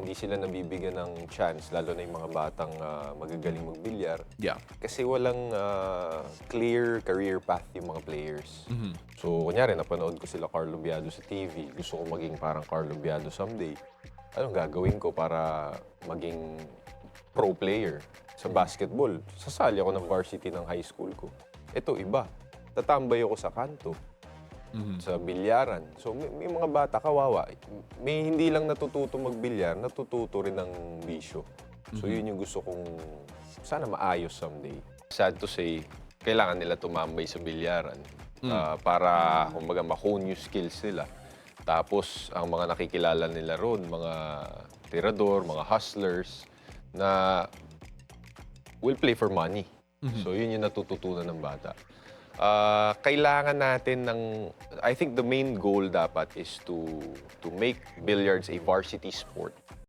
hindi sila nabibigyan ng chance, lalo na yung mga batang magagaling magbilyar. Yeah. Kasi walang clear career path yung mga players. So, kunyari, napanood ko sila Carlo Biado sa TV. Gusto ko maging parang Carlo Biado someday. Anong gagawin ko para maging pro player sa basketball? Sasali ako ng varsity ng high school ko. Ito, iba. Tatambay ako sa kanto, sa bilyaran. So, may mga bata, kawawa. May hindi lang natututo magbilyar, natututo rin ng bisyo. So, yun yung gusto kong sana maayos someday. Sad to say, kailangan nila tumambay sa bilyaran para, kumbaga, ma-hone yung skills nila. Tapos, ang mga nakikilala nila ron, mga tirador, mga hustlers, na will play for money. So, yun yung natututunan ng bata. Kailangan natin ng, I think the main goal dapat is to make billiards a varsity sport.